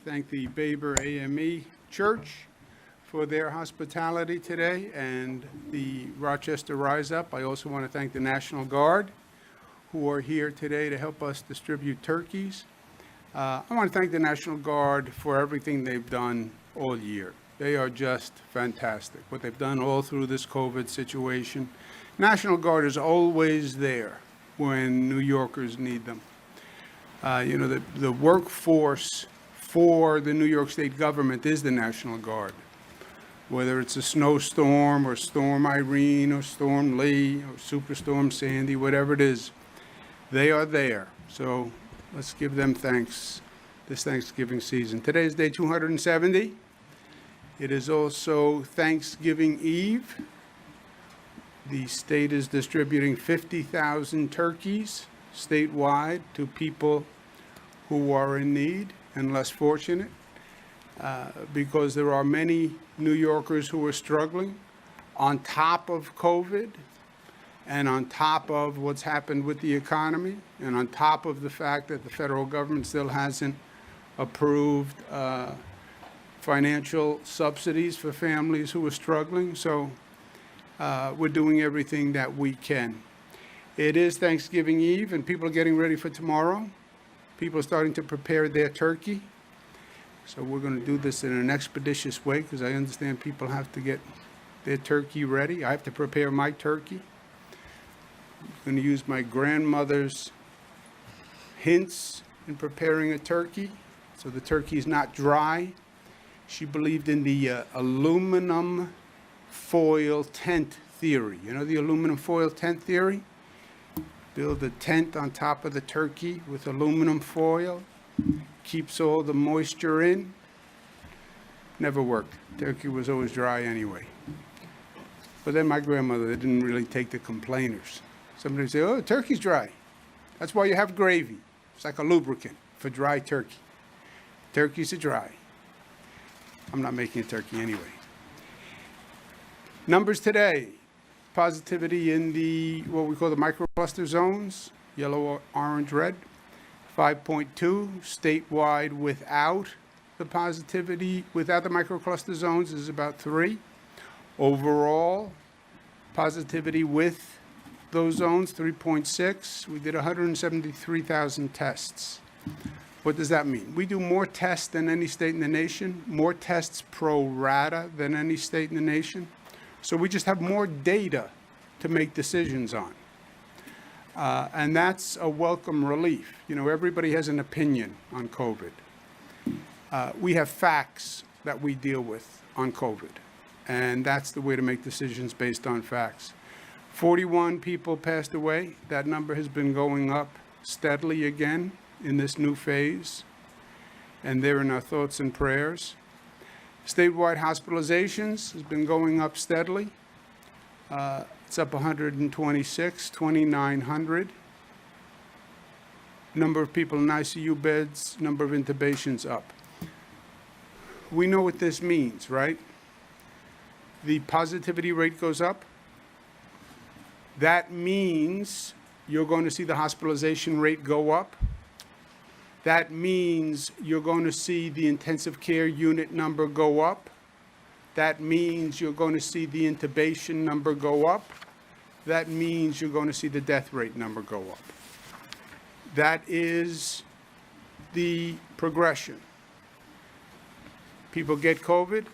Thank the Baber AME Church for their hospitality today and the Rochester Rise Up. I also want to thank the National Guard who are here today to help us distribute turkeys. I want to thank the National Guard for everything they've done all year. They are just fantastic, what they've done all through this COVID situation. National Guard is always there when New Yorkers need them. The workforce for the New York State government is the National Guard. Whether it's a snowstorm or Storm Irene or Storm Lee or Superstorm Sandy, whatever it is, they are there. So let's give them thanks this Thanksgiving season. Today is day 270. It is also Thanksgiving Eve. The state is distributing 50,000 turkeys statewide to people who are in need and less fortunate, because there are many New Yorkers who are struggling on top of COVID and on top of what's happened with the economy and on top of the fact that the federal government still hasn't approved financial subsidies for families who are struggling. So we're doing everything that we can. It is Thanksgiving Eve, and people are getting ready for tomorrow. People are starting to prepare their turkey. So we're going to do this in an expeditious way because I understand people have to get their turkey ready. I have to prepare my turkey. I'm going to use my grandmother's hints in preparing a turkey so the turkey is not dry. She believed in the aluminum foil tent theory. You know the aluminum foil tent theory? Build a tent on top of the turkey with aluminum foil, keeps all the moisture in. Never worked. Turkey was always dry anyway. But then my grandmother didn't really take the complainers. Somebody would say, oh, turkey's dry. That's why you have gravy. It's like a lubricant for dry turkey. Turkeys are dry. I'm not making a turkey anyway. Numbers today. Positivity in the, what we call the microcluster zones, yellow, orange, red, 5.2. Statewide without the positivity, without the microcluster zones is about 3. Overall, positivity with those zones, 3.6. We did 173,000 tests. What does that mean? We do more tests than any state in the nation, more tests pro rata than any state in the nation. So we just have more data to make decisions on. And that's a welcome relief. You know, everybody has an opinion on COVID. We have facts that we deal with on COVID. And that's the way to make decisions based on facts. 41 people passed away. That number has been going up steadily again in this new phase. And they're in our thoughts and prayers. Statewide hospitalizations has been going up steadily. It's up 126, 2,900. Number of people in ICU beds, number of intubations up. We know what this means, right? The positivity rate goes up. That means you're going to see the hospitalization rate go up. That means you're going to see the intensive care unit number go up. That means you're going to see the intubation number go up. That means you're going to see the death rate number go up. That is the progression. People get COVID.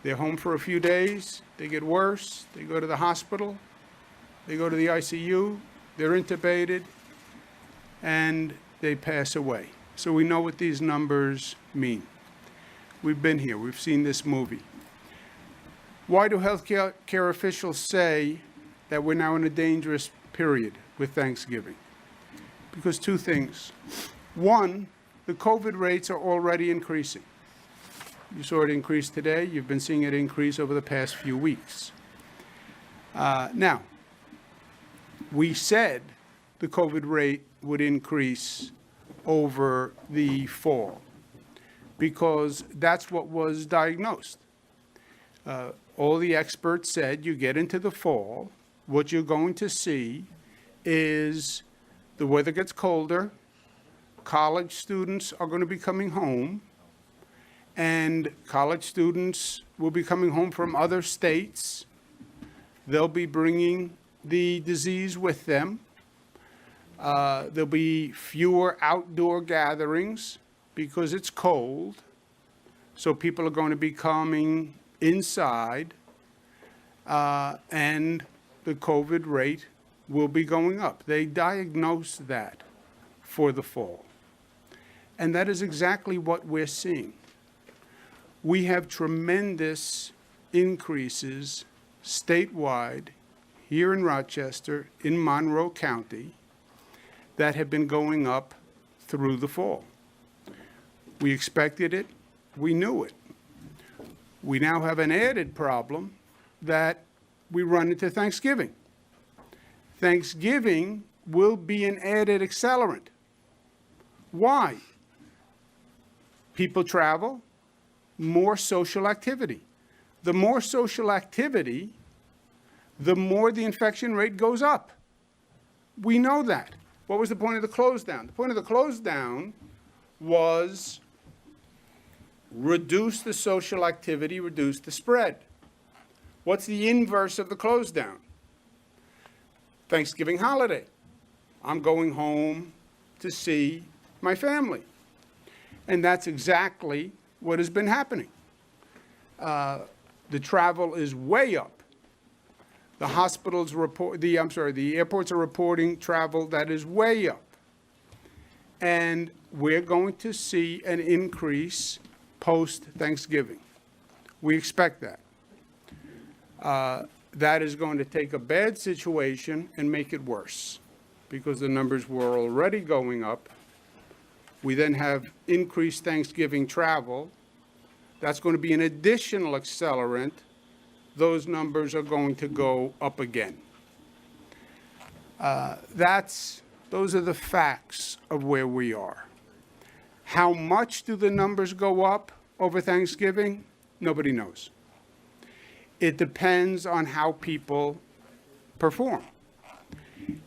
They're home for a few days. They get worse. They go to the hospital. They go to the ICU. They're intubated. And they pass away. So we know what these numbers mean. We've been here. We've seen this movie. Why do healthcare officials say that we're now in a dangerous period with Thanksgiving? Because two things. One, the COVID rates are already increasing. You saw it increase today. You've been seeing it increase over the past few weeks. Now, we said the COVID rate would increase over the fall because that's what was diagnosed. All the experts said you get into the fall, what you're going to see is the weather gets colder, college students are going to be coming home, and college students will be coming home from other states. They'll be bringing the disease with them. There'll be fewer outdoor gatherings because it's cold, so people are going to be coming inside, and the COVID rate will be going up. They diagnosed that for the fall, and that is exactly what we're seeing. We have tremendous increases statewide here in Rochester, in Monroe County, that have been going up through the fall. We expected it, we knew it. We now have an added problem that we run into Thanksgiving. Thanksgiving will be an added accelerant. Why? People travel, more social activity. The more social activity, the more the infection rate goes up. We know that. What was the point of the close down? The point of the close down was reduce the social activity, reduce the spread. What's the inverse of the close down? Thanksgiving holiday. I'm going home to see my family. And that's exactly what has been happening. The travel is way up. The hospitals report, the airports are reporting travel that is way up. And we're going to see an increase post-Thanksgiving. We expect that. That is going to take a bad situation and make it worse because the numbers were already going up. We then have increased Thanksgiving travel. That's going to be an additional accelerant. Those numbers are going to go up again. Those are the facts of where we are. How much do the numbers go up over Thanksgiving? Nobody knows. It depends on how people perform.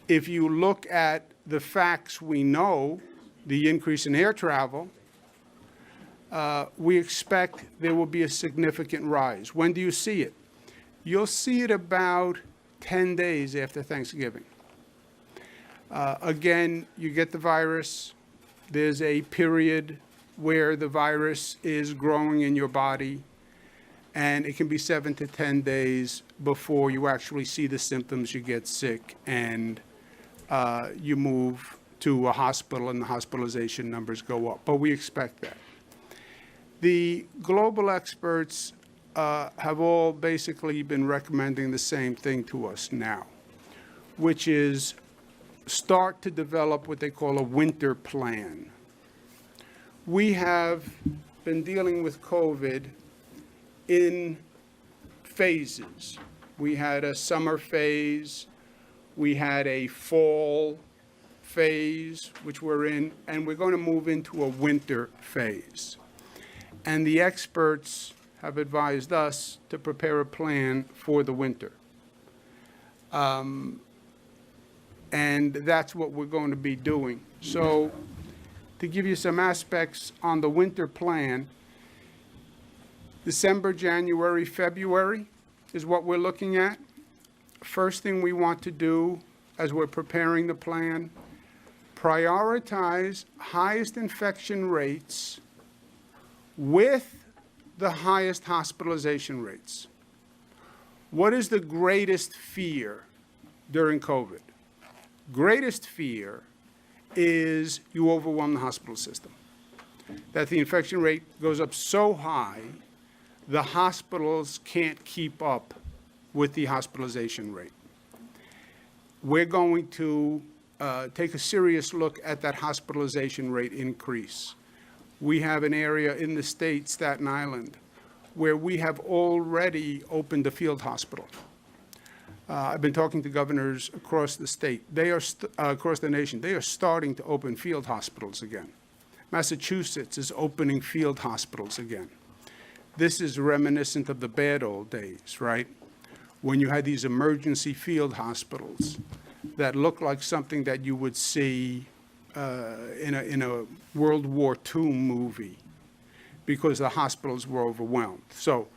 If you look at the facts we know, the increase in air travel, we expect there will be a significant rise. When do you see it? You'll see it about 10 days after Thanksgiving. Again, you get the virus. There's a period where the virus is growing in your body, and it can be 7 to 10 days before you actually see the symptoms, you get sick, and you move to a hospital and the hospitalization numbers go up. But we expect that. The global experts have all basically been recommending the same thing to us now, which is start to develop what they call a winter plan. We have been dealing with COVID in phases. We had a summer phase, we had a fall phase, which we're in, and we're going to move into a winter phase. And the experts have advised us to prepare a plan for the winter. And that's what we're going to be doing. So to give you some aspects on the winter plan, December, January, February is what we're looking at. First thing we want to do as we're preparing the plan, prioritize highest infection rates with the highest hospitalization rates. What is the greatest fear during COVID? Greatest fear is you overwhelm the hospital system. That the infection rate goes up so high, the hospitals can't keep up with the hospitalization rate. We're going to take a serious look at that hospitalization rate increase. We have an area in the state, Staten Island, where we have already opened a field hospital. I've been talking to governors across the state. They are across the nation. They are starting to open field hospitals again. Massachusetts is opening field hospitals again. This is reminiscent of the bad old days, right? When you had these emergency field hospitals that looked like something that you would see in a World War II movie because the hospitals were overwhelmed. So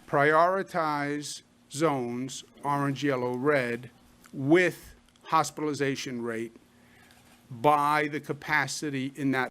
prioritize zones, orange, yellow, red, with hospitalization rate by the capacity in that.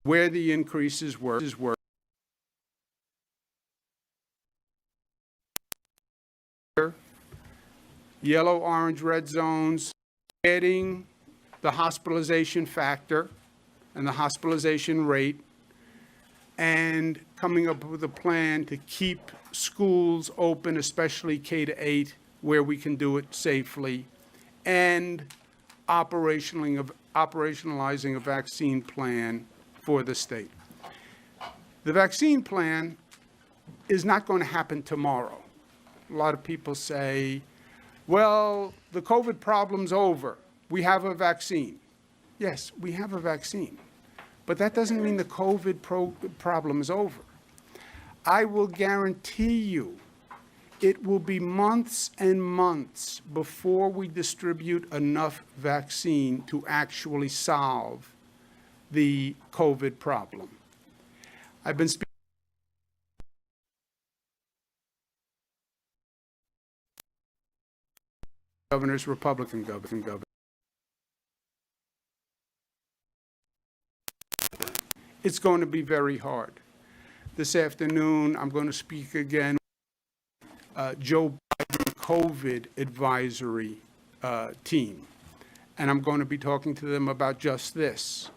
Where the increases were. Yellow, orange, red zones, adding the hospitalization factor and the hospitalization rate, and coming up with a plan to keep schools open, especially K-8, where we can do it safely, and operationalizing a vaccine plan for the state. The vaccine plan is not going to happen tomorrow. A lot of people say, well, the COVID problem's over. We have a vaccine. Yes, we have a vaccine. But that doesn't mean the COVID problem is over. I will guarantee you it will be months and months before we distribute enough vaccine to actually solve the COVID problem. I've been speaking to governors, Republican governors. It's going to be very hard. This afternoon, I'm going to speak again Joe Biden COVID advisory team. And I'm going to be talking to them about just this,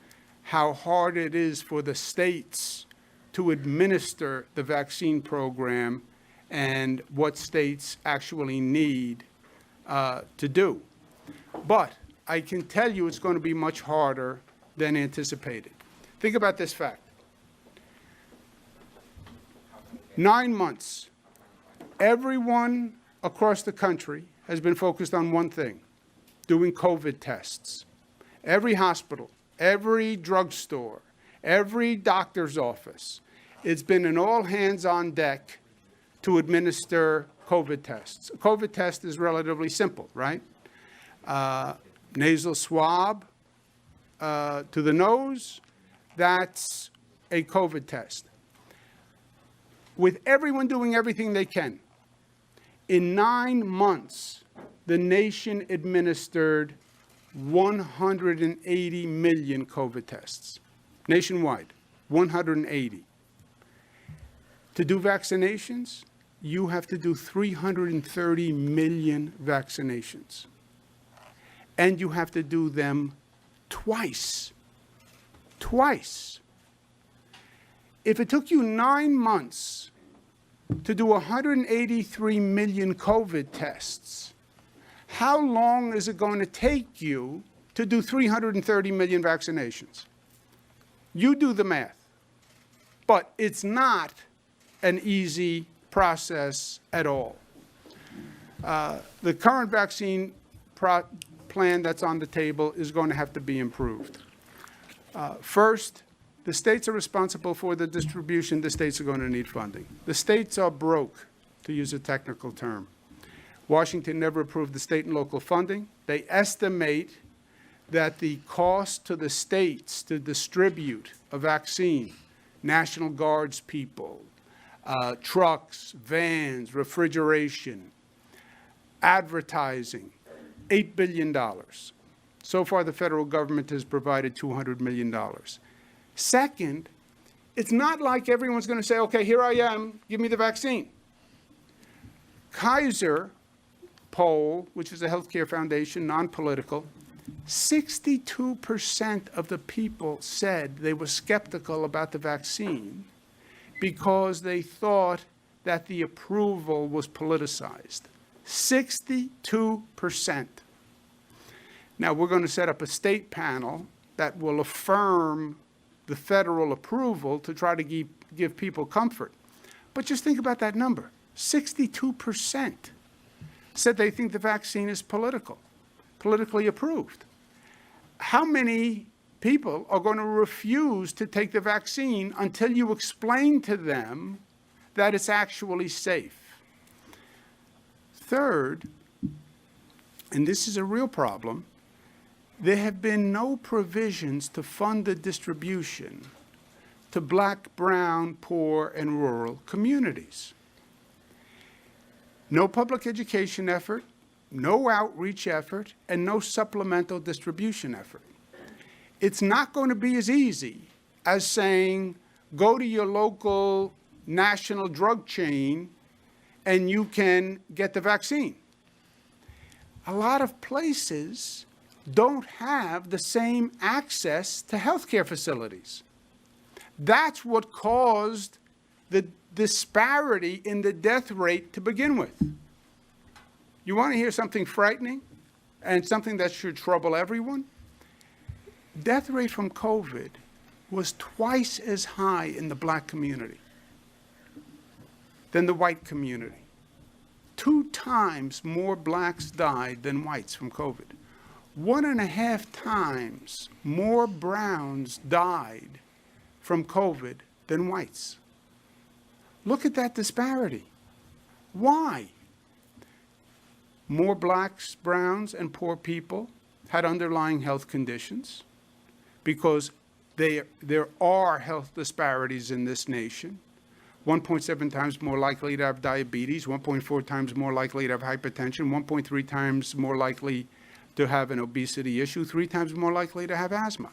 how hard it is for the states to administer the vaccine program and what states actually need to do. But I can tell you it's going to be much harder than anticipated. Think about this fact. 9 months, everyone across the country has been focused on one thing, doing COVID tests. Every hospital, every drugstore, every doctor's office, it's been an all hands on deck to administer COVID tests. A COVID test is relatively simple, right? Nasal swab to the nose, that's a COVID test. With everyone doing everything they can, in 9 months, the nation administered 180 million COVID tests, nationwide, 180. To do vaccinations, you have to do 330 million vaccinations. And you have to do them twice. Twice. If it took you 9 months to do 183 million COVID tests, how long is it going to take you to do 330 million vaccinations? You do the math. But it's not an easy process at all. The current vaccine plan that's on the table is going to have to be improved. First, the states are responsible for the distribution. The states are going to need funding. The states are broke. to use a technical term. Washington never approved the state and local funding. They estimate that the cost to the states to distribute a vaccine, National Guards people, trucks, vans, refrigeration, advertising, $8 billion. So far, the federal government has provided $200 million. Second, it's not like everyone's going to say, okay, here I am, give me the vaccine. Kaiser poll, which is a healthcare foundation, non-political, 62% of the people said they were skeptical about the vaccine because they thought that the approval was politicized. 62%. Now, we're going to set up a state panel that will affirm the federal approval to try to give people comfort. But just think about that number. 62% said they think the vaccine is politically approved. How many people are going to refuse to take the vaccine until you explain to them that it's actually safe? Third, and this is a real problem, there have been no provisions to fund the distribution to Black, brown, poor, and rural communities. No public education effort, no outreach effort, and no supplemental distribution effort. It's not going to be as easy as saying, go to your local national drug chain and you can get the vaccine. A lot of places don't have the same access to healthcare facilities. That's what caused the disparity in the death rate to begin with. You want to hear something frightening and something that should trouble everyone? Death rate from COVID was twice as high in the Black community than the white community. 2 times more Blacks died than whites from COVID. 1.5 times more browns died from COVID than whites. Look at that disparity. Why? More Blacks, browns, and poor people had underlying health conditions because there are health disparities in this nation. 1.7 times more likely to have diabetes, 1.4 times more likely to have hypertension, 1.3 times more likely to have an obesity issue, 3 times more likely to have asthma.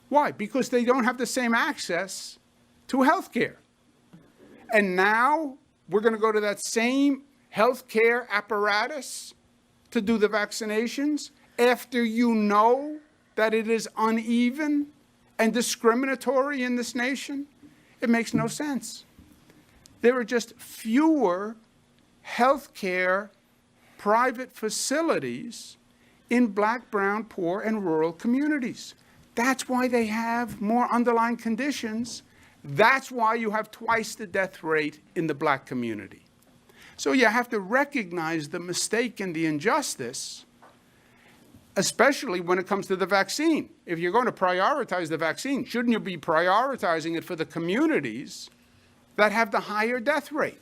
Why? Because they don't have the same access to health care. And now we're going to go to that same healthcare apparatus to do the vaccinations after you know that it is uneven and discriminatory in this nation? It makes no sense. There are just fewer healthcare private facilities in Black, brown, poor, and rural communities. That's why they have more underlying conditions. That's why you have twice the death rate in the Black community. So you have to recognize the mistake and the injustice, especially when it comes to the vaccine. If you're going to prioritize the vaccine, shouldn't you be prioritizing it for the communities that have the higher death rate?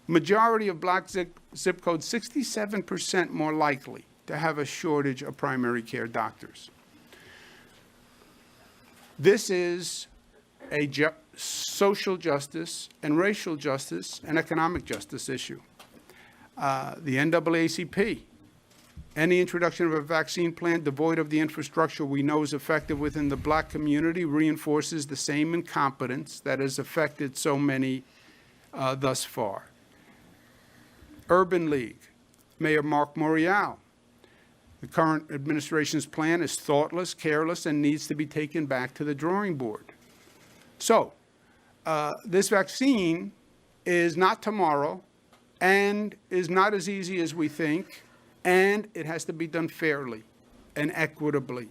Majority of Black zip codes, 67% more likely to have a shortage of primary care doctors. This is a social justice and racial justice and economic justice issue. The NAACP, any introduction of a vaccine plan devoid of the infrastructure we know is effective within the Black community reinforces the same incompetence that has affected so many thus far. Urban League, Mayor Mark Morial. The current administration's plan is thoughtless, careless, and needs to be taken back to the drawing board. So, this vaccine is not tomorrow and is not as easy as we think, and it has to be done fairly and equitably.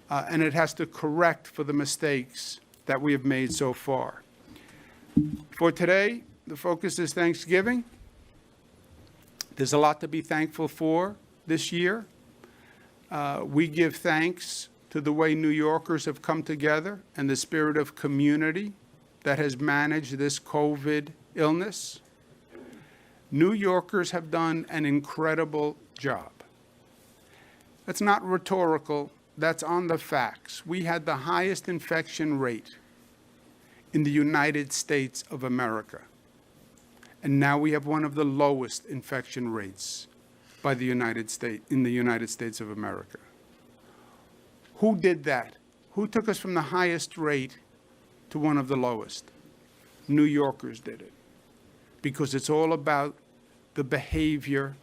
And it has to correct for the mistakes that we have made so far. For today, the focus is Thanksgiving. There's a lot to be thankful for this year. We give thanks to the way New Yorkers have come together and the spirit of community that has managed this COVID illness, New Yorkers have done an incredible job. That's not rhetorical, that's on the facts. We had the highest infection rate in the United States of America. And now we have one of the lowest infection rates by the United States, in the United States of America. Who did that? Who took us from the highest rate to one of the lowest? New Yorkers did it. Because it's all about the behavior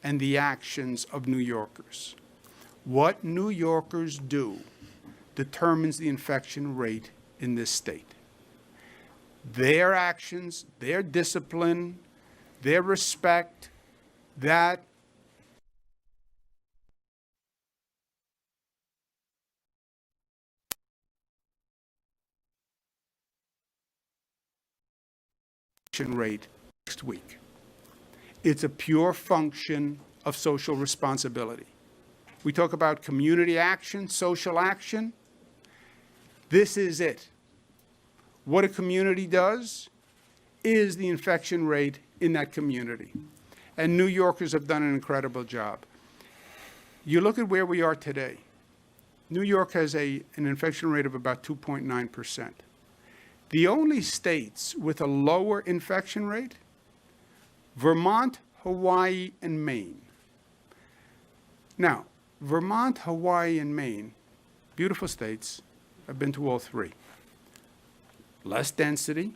and the actions of New Yorkers. What New Yorkers do determines the infection rate in this state. Their actions, their discipline, their respect, that rate next week. It's a pure function of social responsibility. We talk about community action, social action. This is it. What a community does is the infection rate in that community. And New Yorkers have done an incredible job. You look at where we are today. New York has an infection rate of about 2.9%. The only states with a lower infection rate, Vermont, Hawaii, and Maine. Now, Vermont, Hawaii, and Maine, beautiful states. I've been to all three. Less density,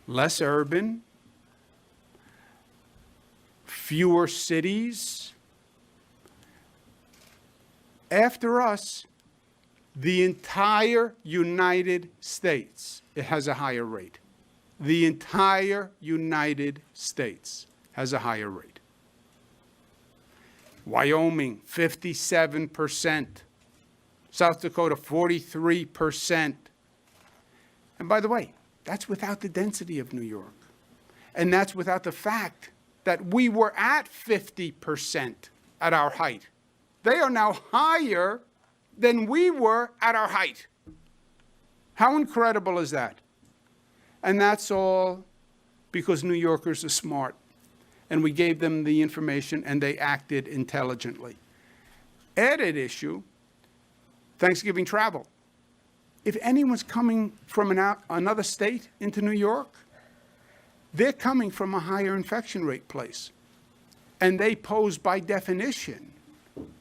less urban, fewer cities. After us, the entire United States, it has a higher rate. The entire United States has a higher rate. Wyoming, 57%. South Dakota, 43%. And by the way, that's without the density of New York. And that's without the fact that we were at 50% at our height. They are now higher than we were at our height. How incredible is that? And that's all because New Yorkers are smart. And we gave them the information and they acted intelligently. Added issue, Thanksgiving travel. If anyone's coming from another state into New York, they're coming from a higher infection rate place. And they pose, by definition,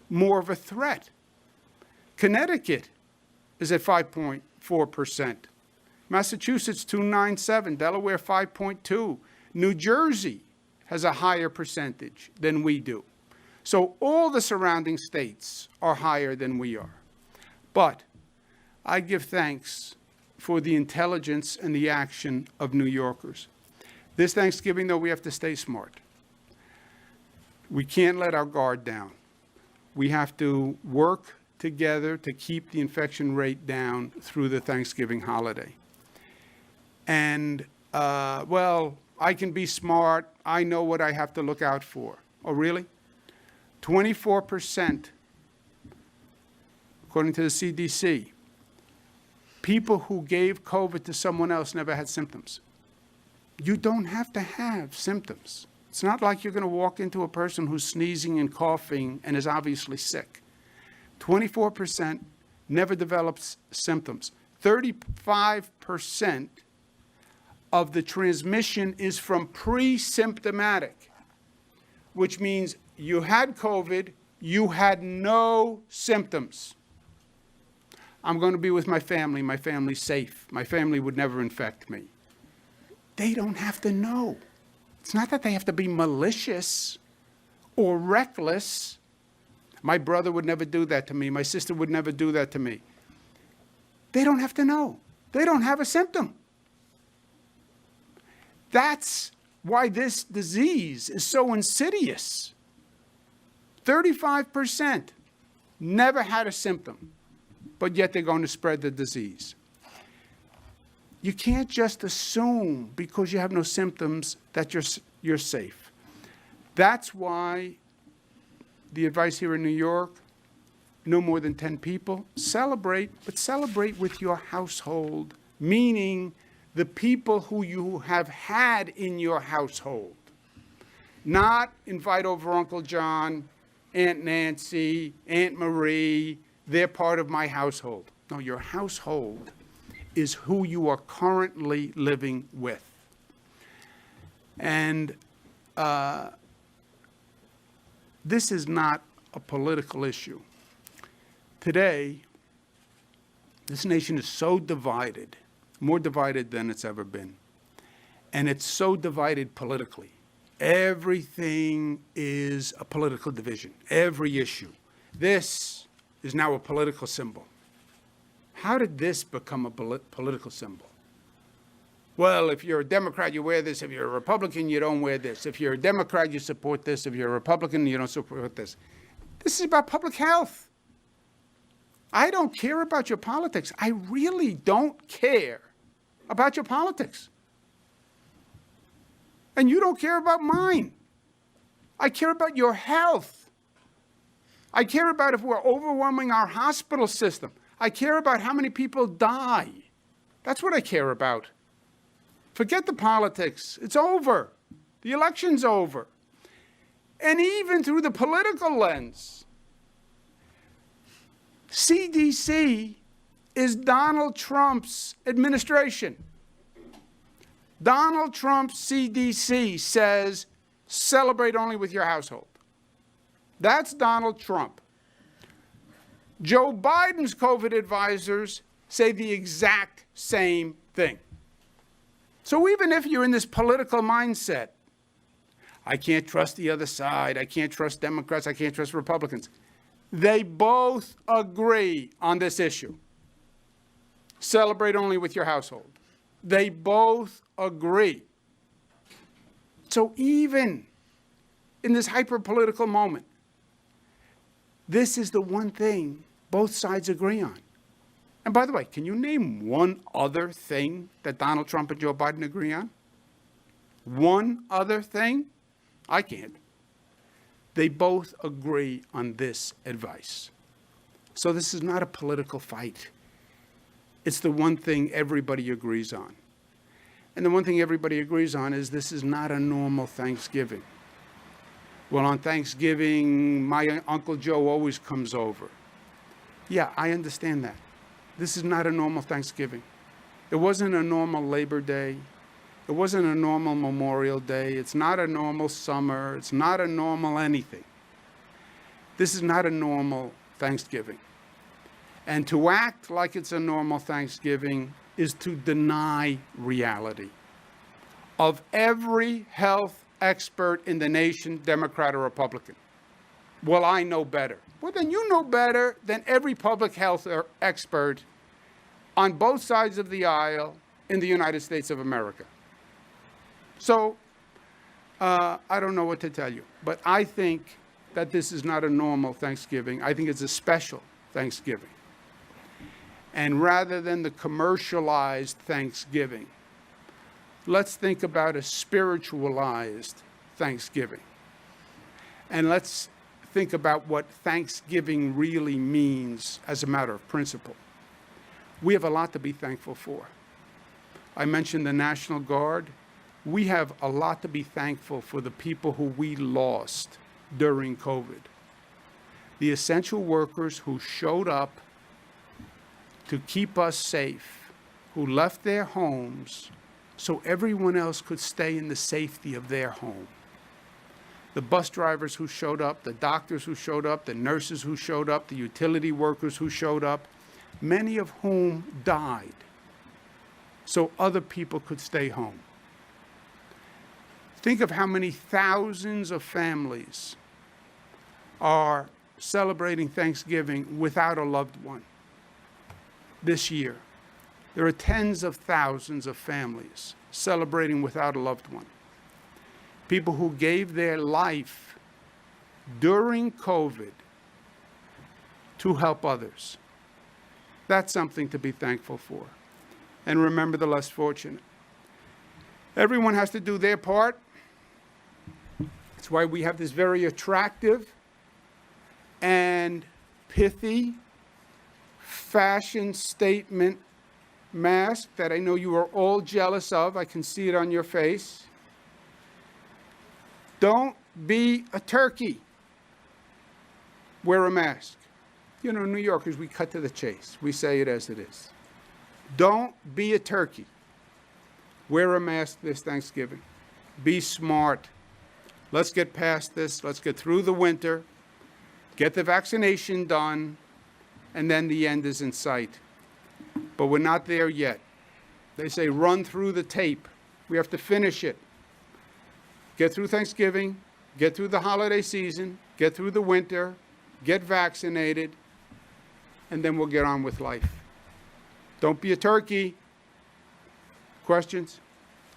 more of a threat. Connecticut is at 5.4%. Massachusetts, 2.97%. Delaware, 5.2%. New Jersey has a higher percentage than we do. So all the surrounding states are higher than we are. But I give thanks for the intelligence and the action of New Yorkers. This Thanksgiving, though, we have to stay smart. We can't let our guard down. We have to work together to keep the infection rate down through the Thanksgiving holiday. And, well, I can be smart. I know what I have to look out for. Oh, really? 24%, according to the CDC, people who gave COVID to someone else never had symptoms. You don't have to have symptoms. It's not like you're going to walk into a person who's sneezing and coughing and is obviously sick. 24% never develops symptoms. 35% of the transmission is from pre-symptomatic, which means you had COVID, you had no symptoms. I'm going to be with my family's safe. My family would never infect me. They don't have to know. It's not that they have to be malicious or reckless. My brother would never do that to me. My sister would never do that to me. They don't have to know. They don't have a symptom. That's why this disease is so insidious. 35% never had a symptom, but yet they're going to spread the disease. You can't just assume because you have no symptoms that you're safe. That's why the advice here in New York, no more than 10 people. Celebrate, but celebrate with your household, meaning the people who you have had in your household. Not invite over Uncle John, Aunt Nancy, Aunt Marie, they're part of my household. No, your household is who you are currently living with. And this is not a political issue. Today, this nation is so divided, more divided than it's ever been. And it's so divided politically. Everything is a political division, every issue. This is now a political symbol. How did this become a political symbol? Well, if you're a Democrat, you wear this. If you're a Republican, you don't wear this. If you're a Democrat, you support this. If you're a Republican, you don't support this. This is about public health. I don't care about your politics. I really don't care about your politics. And you don't care about mine. I care about your health. I care about if we're overwhelming our hospital system. I care about how many people die. That's what I care about. Forget the politics. It's over. The election's over. And even through the political lens, CDC is Donald Trump's administration. Donald Trump's CDC says, celebrate only with your household. That's Donald Trump. Joe Biden's COVID advisors say the exact same thing. So even if you're in this political mindset, I can't trust the other side, I can't trust Democrats, I can't trust Republicans, they both agree on this issue. Celebrate only with your household. They both agree. So even in this hyper-political moment, this is the one thing both sides agree on. And by the way, can you name one other thing that Donald Trump and Joe Biden agree on? One other thing? I can't. They both agree on this advice. So this is not a political fight. It's the one thing everybody agrees on. And the one thing everybody agrees on is this is not a normal Thanksgiving. Well, on Thanksgiving, my Uncle Joe always comes over. Yeah, I understand that. This is not a normal Thanksgiving. It wasn't a normal Labor Day. It wasn't a normal Memorial Day. It's not a normal summer. It's not a normal anything. This is not a normal Thanksgiving. And to act like it's a normal Thanksgiving is to deny reality. Of every health expert in the nation, Democrat or Republican, well, I know better. Well, then you know better than every public health expert on both sides of the aisle in the United States of America. So I don't know what to tell you, but I think that this is not a normal Thanksgiving. I think it's a special Thanksgiving. And rather than the commercialized Thanksgiving, let's think about a spiritualized Thanksgiving. And let's think about what Thanksgiving really means as a matter of principle. We have a lot to be thankful for. I mentioned the National Guard. We have a lot to be thankful for the people who we lost during COVID. The essential workers who showed up to keep us safe, who left their homes so everyone else could stay in the safety of their home. The bus drivers who showed up, the doctors who showed up, the nurses who showed up, the utility workers who showed up, many of whom died so other people could stay home. Think of how many thousands of families are celebrating Thanksgiving without a loved one this year. There are tens of thousands of families celebrating without a loved one. People who gave their life during COVID to help others. That's something to be thankful for. And remember the less fortunate. Everyone has to do their part. That's why we have this very attractive and pithy fashion statement mask that I know you are all jealous of. I can see it on your face. Don't be a turkey. Wear a mask. You know, New Yorkers, we cut to the chase. We say it as it is. Don't be a turkey. Wear a mask this Thanksgiving. Be smart. Let's get past this. Let's get through the winter. Get the vaccination done. And then the end is in sight. But we're not there yet. They say run through the tape. We have to finish it. Get through Thanksgiving. Get through the holiday season. Get through the winter. Get vaccinated. And then we'll get on with life. Don't be a turkey. Questions?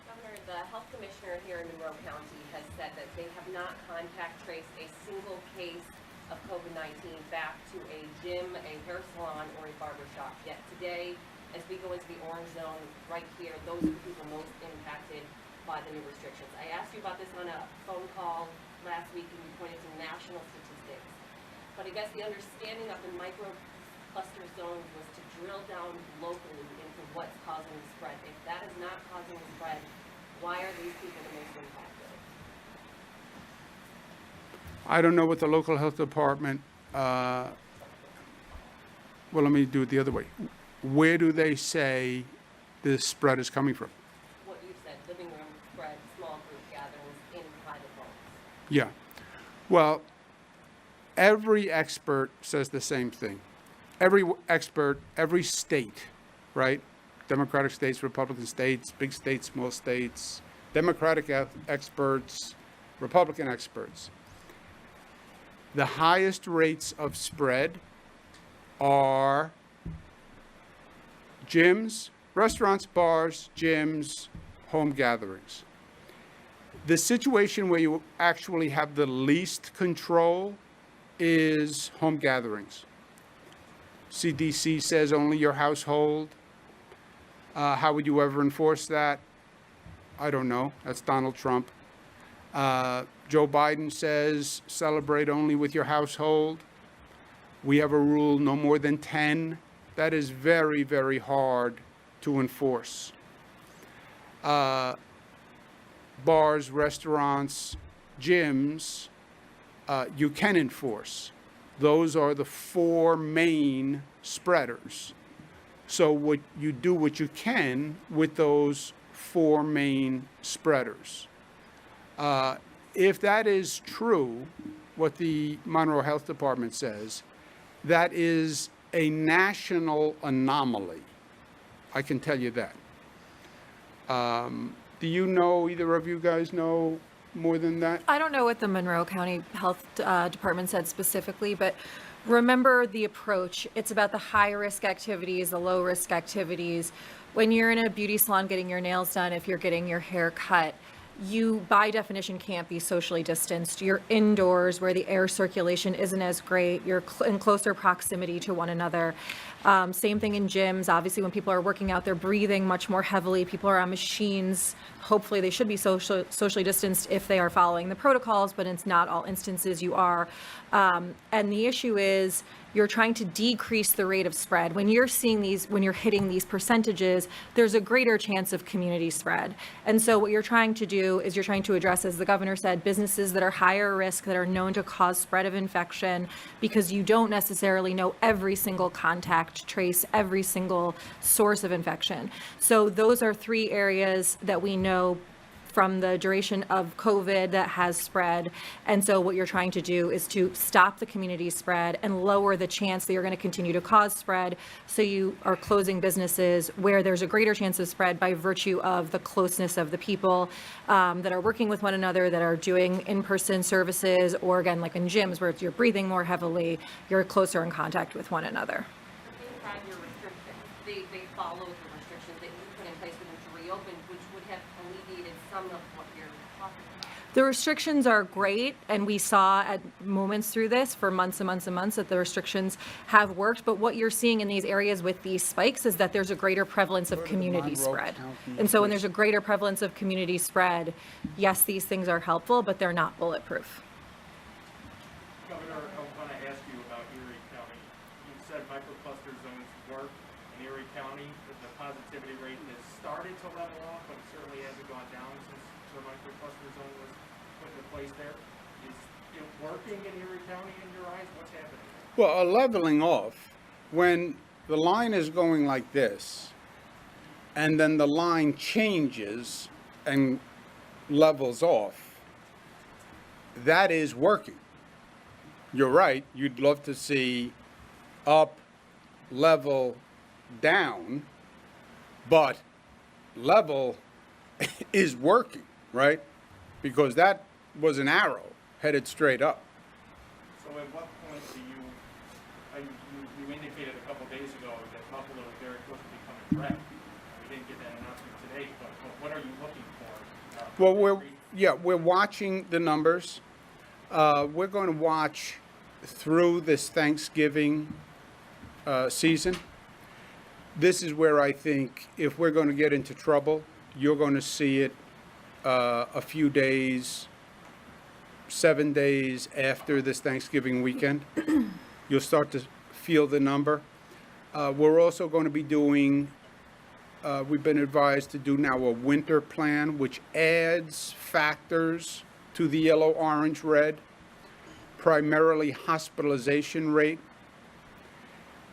Governor, the health commissioner here in Monroe County has said that they have not contact traced a single case of COVID-19 back to a gym, a hair salon, or a barber shop. Yet today, as we go into the orange zone right here, those are the people most impacted by the new restrictions. I asked you about this on a phone call last week, and you pointed to national statistics. But I guess the understanding of the micro-cluster zones was to drill down locally into what's causing the spread. If that is not causing the spread, why are these people the most impacted? I don't know what the local health department, well, let me do it the other way. Where do they say this spread is coming from? What you said, living room spread, small group gatherings in private homes. Yeah. Well, every expert says the same thing. Every expert, every state, right? Democratic states, Republican states, big states, small states, Democratic experts, Republican experts. The highest rates of spread are gyms, restaurants, bars, gyms, home gatherings. The situation where you actually have the least control is home gatherings. CDC says only your household. How would you ever enforce that? I don't know. That's Donald Trump. Joe Biden says celebrate only with your household. We have a rule no more than 10. That is very, very hard to enforce. Bars, restaurants, gyms, you can enforce. Those are the four main spreaders. So what you do what you can with those four main spreaders. If that is true, what the Monroe Health Department says, that is a national anomaly. I can tell you that. Do you know, either of you guys know more than that? I don't know what the Monroe County Health Department said specifically, but remember the approach. It's about the high-risk activities, the low-risk activities. When you're in a beauty salon getting your nails done, if you're getting your hair cut, you, by definition, can't be socially distanced. You're indoors where the air circulation isn't as great. You're in closer proximity to one another. Same thing in gyms. Obviously, when people are working out, they're breathing much more heavily. People are on machines. Hopefully, they should be socially distanced if they are following the protocols, but it's not all instances you are. And the issue is you're trying to decrease the rate of spread. When you're seeing these, when you're hitting these percentages, there's a greater chance of community spread. And so what you're trying to do is you're trying to address, as the governor said, businesses that are higher risk, that are known to cause spread of infection, because you don't necessarily know every single contact trace, every single source of infection. So those are three areas that we know from the duration of COVID that has spread. And so what you're trying to do is to stop the community spread and lower the chance that you're going to continue to cause spread. So you are closing businesses where there's a greater chance of spread by virtue of the closeness of the people that are working with one another, that are doing in-person services, or again, like in gyms where you're breathing more heavily, you're closer in contact with one another. Inside your restrictions, they follow the restrictions that you put in place for them to reopen, which would have alleviated some of what you're talking about. The restrictions are great, and we saw at moments through this for months and months and months that the restrictions have worked. But what you're seeing in these areas with these spikes is that there's a greater prevalence of community spread. And so when there's a greater prevalence of community spread, yes, these things are helpful, but they're not bulletproof. Governor, I want to ask you about Erie County. You said microcluster zones work, in Erie County, the positivity rate has started to level off, but it certainly hasn't gone down since the microcluster zone was put into place there. Is it working in Erie County in your eyes? What's happening? Well, a leveling off, when the line is going like this, and then the line changes and levels off, that is working. You're right, you'd love to see up, level, down, but level is working, right? Because that was an arrow headed straight up. So at what point do you indicated a couple days ago that Buffalo was very close to becoming red. We didn't get that announcement today, but what are you looking for? Well, we're watching the numbers. We're going to watch through this Thanksgiving season. This is where I think if we're going to get into trouble, you're going to see it a few days, 7 days after this Thanksgiving weekend. You'll start to feel the number. We're also going to be doing, we've been advised to do now a winter plan, which adds factors to the yellow, orange, red, primarily hospitalization rate.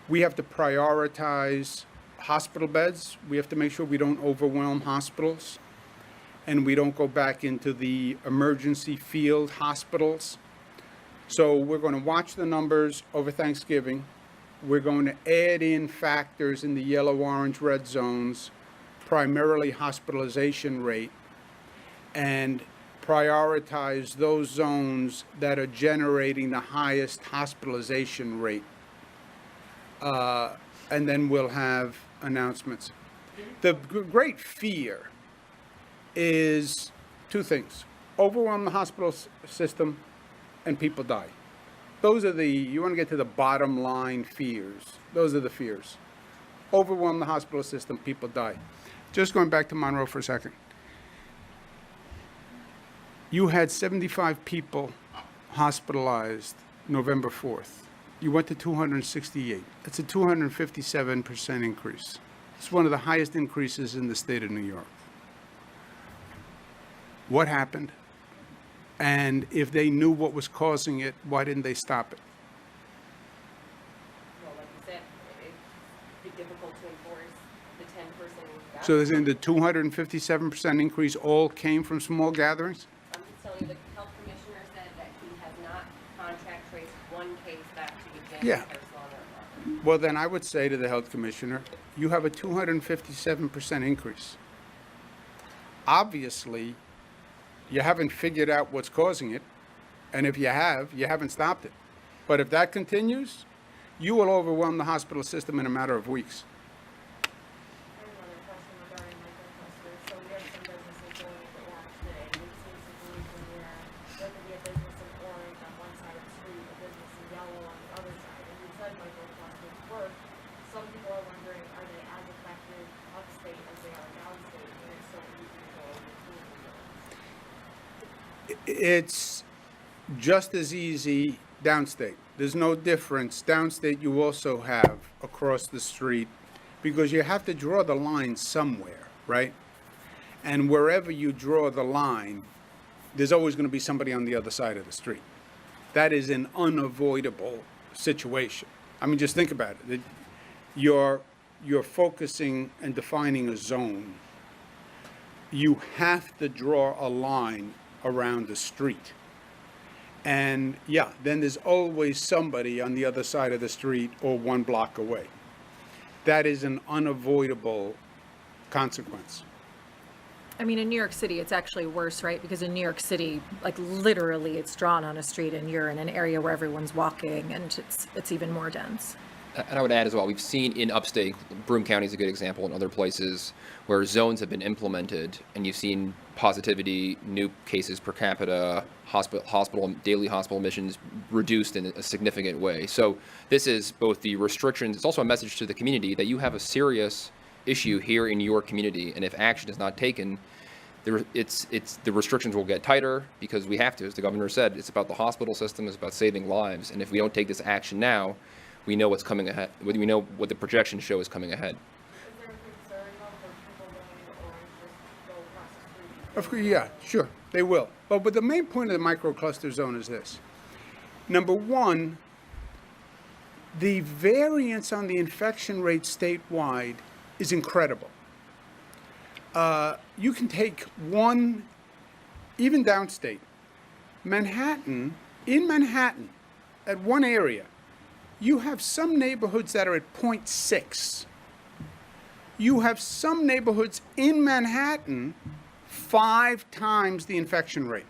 We have to prioritize hospital beds. We have to make sure we don't overwhelm hospitals and we don't go back into the emergency field hospitals. So we're going to watch the numbers over Thanksgiving. We're going to add in factors in the yellow, orange, red zones, primarily hospitalization rate, and prioritize those zones that are generating the highest hospitalization rate. And then we'll have announcements. The great fear is two things: overwhelm the hospital system and people die. Those are you want to get to the bottom line fears. Those are the fears. Overwhelm the hospital system, people die. Just going back to Monroe for a second. You had 75 people hospitalized November 4th. You went to 268. That's a 257% increase. It's one of the highest increases in the state of New York. What happened? And if they knew what was causing it, why didn't they stop it? Well, like you said, it'd be difficult to enforce the 10-person. So isn't the 257% increase all came from small gatherings? I'm just telling you, the health commissioner said that he has not contact traced one case back to a gym, Yeah. hair salon, or a barber. Well, then I would say to the health commissioner, you have a 257% increase. Obviously, you haven't figured out what's causing it, and if you have, you haven't stopped it. But if that continues, you will overwhelm the hospital system in a matter of weeks. I have another question regarding microclusters. So we have some businesses going into orange today. We've seen situations where there could be a business in orange on one side of the street, a business in yellow on the other side. And you said microclusters work. Some people are wondering, are they as effective upstate as they are downstate? And it's so easy to go between the zones. It's just as easy downstate. There's no difference. Downstate you also have across the street because you have to draw the line somewhere, right? And wherever you draw the line, there's always going to be somebody on the other side of the street. That is an unavoidable situation. I mean, just think about it. You're focusing and defining a zone. You have to draw a line around the street. And yeah, then there's always somebody on the other side of the street or one block away. That is an unavoidable consequence. I mean, in New York City, it's actually worse, right? Because in New York City, like literally it's drawn on a street and you're in an area where everyone's walking and it's even more dense. And I would add as well, we've seen in upstate, Broome County is a good example, and other places where zones have been implemented, and you've seen positivity, new cases per capita, daily hospital admissions reduced in a significant way. So this is both the restrictions, it's also a message to the community that you have a serious issue here in your community, and if action is not taken, the restrictions will get tighter because we have to, as the governor said, it's about the hospital system, it's about saving lives, and if we don't take this action now, we know what's coming ahead. We know what the projections show is coming ahead. Is there a concern though for people going to Orange just go across the street? Of course, yeah, sure, they will. But the main point of the microcluster zone is this. Number one, the variance on the infection rate statewide is incredible. You can take one, even downstate, Manhattan, in Manhattan, at one area, you have some neighborhoods that are at 0.6. You have some neighborhoods in Manhattan 5 times the infection rate.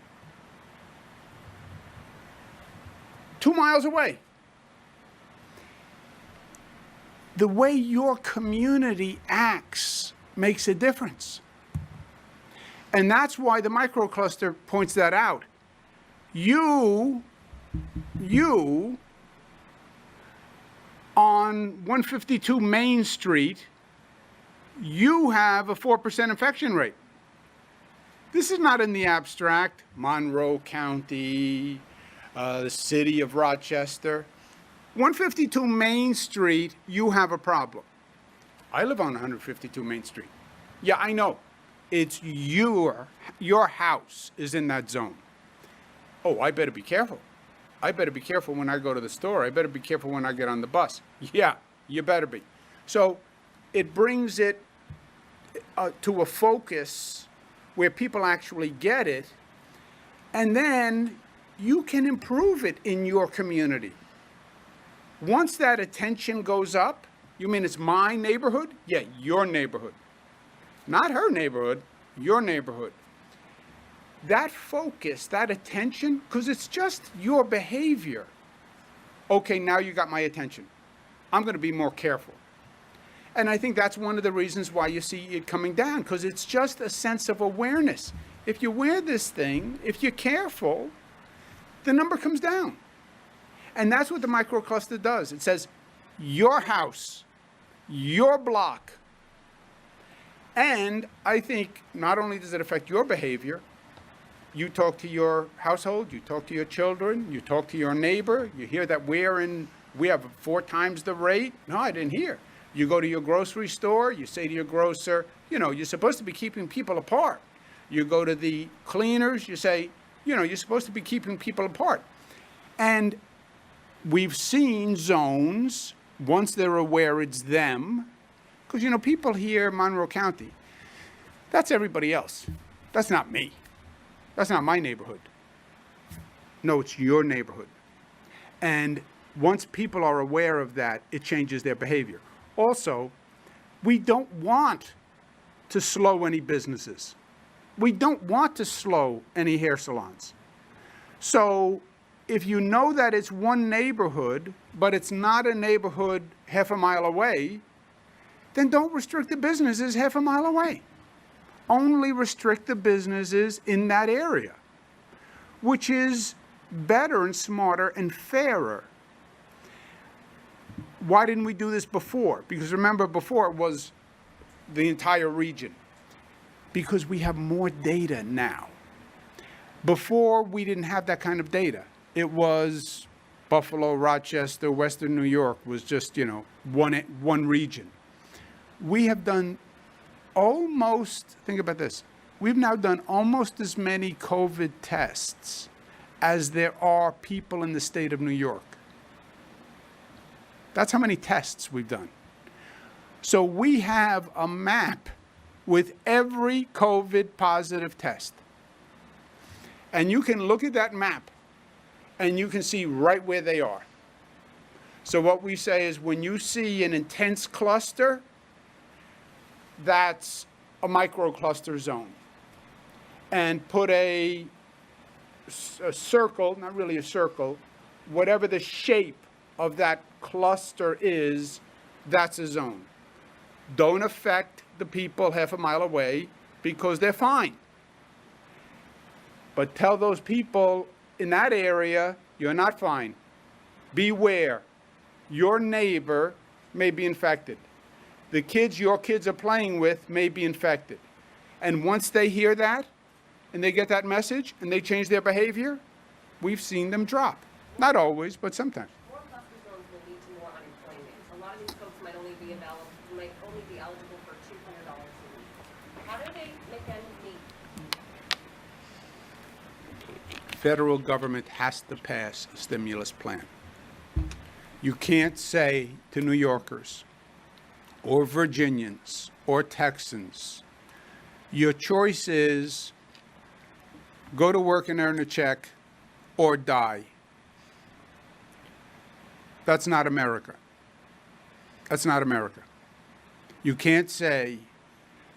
2 miles away. The way your community acts makes a difference. And that's why the microcluster points that out. You on 152 Main Street, you have a 4% infection rate. This is not in the abstract. Monroe County, the city of Rochester. 152 Main Street, you have a problem. I live on 152 Main Street. Yeah, I know. It's your house is in that zone. Oh, I better be careful. I better be careful when I go to the store. I better be careful when I get on the bus. Yeah, you better be. So it brings it to a focus where people actually get it, and then you can improve it in your community. Once that attention goes up, you mean it's my neighborhood? Yeah, your neighborhood. Not her neighborhood, your neighborhood. That focus, that attention, because it's just your behavior. Okay, now you got my attention. I'm going to be more careful. And I think that's one of the reasons why you see it coming down, because it's just a sense of awareness. If you wear this thing, if you're careful, the number comes down. And that's what the microcluster does. It says, your house, your block. And I think not only does it affect your behavior, you talk to your household, you talk to your children, you talk to your neighbor, you hear that we have 4 times the rate. No, I didn't hear. You go to your grocery store, you say to your grocer, you're supposed to be keeping people apart. You go to the cleaners, you say, you're supposed to be keeping people apart. And we've seen zones, once they're aware it's them, because, people here in Monroe County, that's everybody else. That's not me. That's not my neighborhood. No, it's your neighborhood. And once people are aware of that, it changes their behavior. Also, we don't want to slow any businesses. We don't want to slow any hair salons. So if you know that it's one neighborhood, but it's not a neighborhood half a mile away, then don't restrict the businesses half a mile away. Only restrict the businesses in that area, which is better and smarter and fairer. Why didn't we do this before? Because remember, before it was the entire region. Because we have more data now. Before, we didn't have that kind of data. It was Buffalo, Rochester, Western New York was just, one region. We have done think about this, we've now done almost as many COVID tests as there are people in the state of New York. That's how many tests we've done. So we have a map with every COVID positive test. And you can look at that map and you can see right where they are. So what we say is when you see an intense cluster, that's a microcluster zone. And put a circle, not really a circle, whatever the shape of that cluster is, that's a zone. Don't affect the people half a mile away because they're fine. But tell those people in that area, you're not fine. Beware. Your neighbor may be infected. The kids your kids are playing with may be infected. And once they hear that, and they get that message, and they change their behavior, we've seen them drop. Not always, but sometimes. More cluster zones will lead to more federal government has to pass a stimulus plan. You can't say to New Yorkers or Virginians or Texans, your choice is go to work and earn a check or die. That's not America. That's not America. You can't say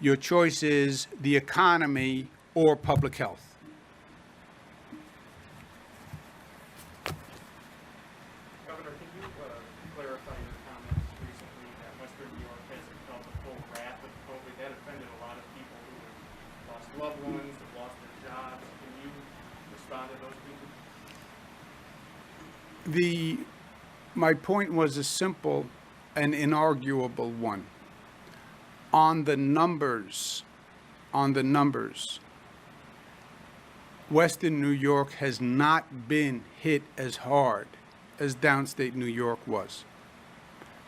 your choice is the economy or public health. Governor, can you clarify your comments recently that Western New York hasn't felt the full wrath of COVID? That offended a lot of people who have lost loved ones, have lost their jobs. Can you respond to those people? My point was a simple and inarguable one. On the numbers, Western New York has not been hit as hard as downstate New York was.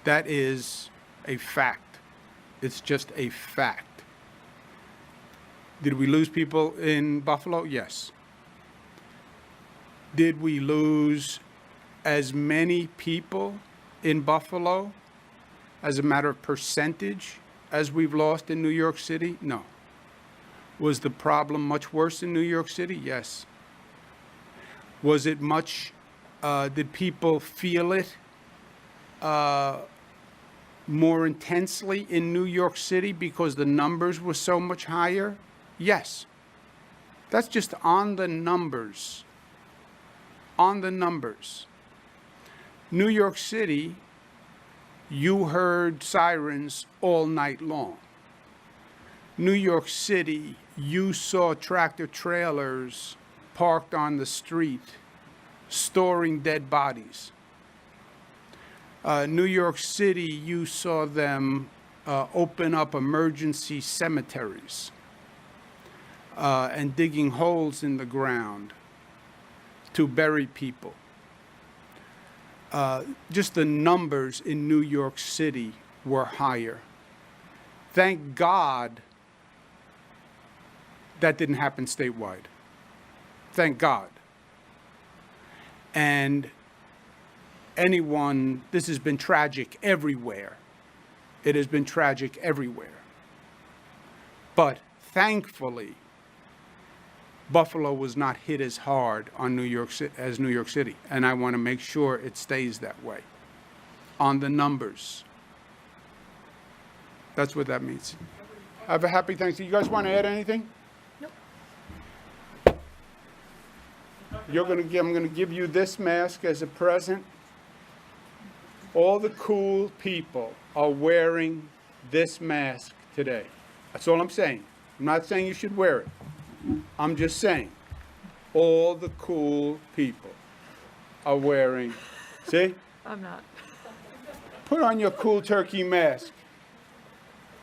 That is a fact. It's just a fact. Did we lose people in Buffalo? Yes. Did we lose as many people in Buffalo as a matter of percentage as we've lost in New York City? No. Was the problem much worse in New York City? Yes. Was it much, did people feel it more intensely in New York City because the numbers were so much higher? Yes. That's just on the numbers. On the numbers. New York City, you heard sirens all night long. New York City, you saw tractor trailers parked on the street, storing dead bodies. New York City, you saw them open up emergency cemeteries and digging holes in the ground to bury people. Just the numbers in New York City were higher. Thank God that didn't happen statewide. Thank God. And this has been tragic everywhere. It has been tragic everywhere. But thankfully, Buffalo was not hit as hard on as New York City, and I want to make sure it stays that way. On the numbers. That's what that means. Have a happy Thanksgiving. You guys want to add anything? Nope. I'm going to give you this mask as a present. All the cool people are wearing this mask today. That's all I'm saying. I'm not saying you should wear it. I'm just saying, all the cool people are wearing, see? I'm not. Put on your cool turkey mask.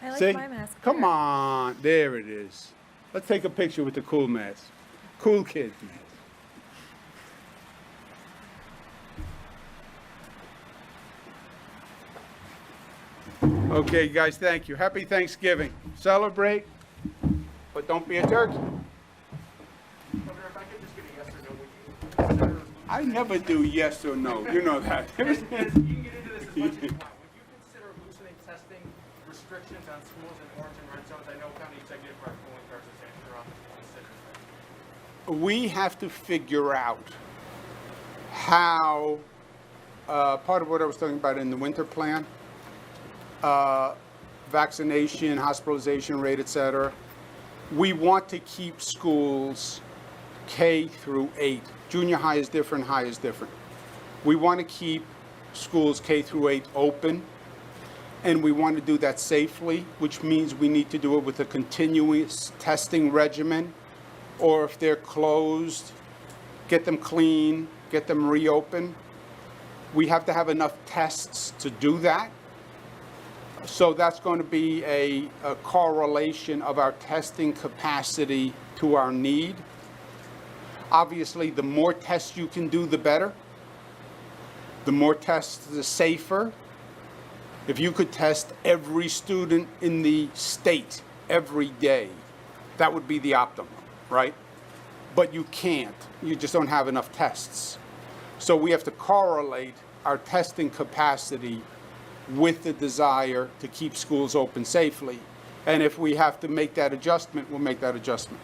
I like See? my mask. Come better. on, there it is. Let's take a picture with the cool mask. Cool kid mask. Okay, guys, thank you. Happy Thanksgiving. Celebrate, but don't be a turkey. Governor, if I could just get a yes or no, would you consider... I never do yes or no. You know that. You can get into this as much as you want. Would you consider loosening testing restrictions on schools in orange and red zones? I know County Executive Director Colin Garza said your office considers that. We have to figure out how, part of what I was talking about in the winter plan, vaccination, hospitalization rate, et cetera. We want to keep schools K through 8. Junior high is different, high is different. We want to keep schools K through 8 open, and we want to do that safely, which means we need to do it with a continuous testing regimen, or if they're closed, get them clean, get them reopened. We have to have enough tests to do that. So that's going to be a correlation of our testing capacity to our need. Obviously, the more tests you can do, the better. The more tests, the safer. If you could test every student in the state every day, that would be the optimum, right? but you can't. You just don't have enough tests. So we have to correlate our testing capacity with the desire to keep schools open safely. And if we have to make that adjustment, we'll make that adjustment.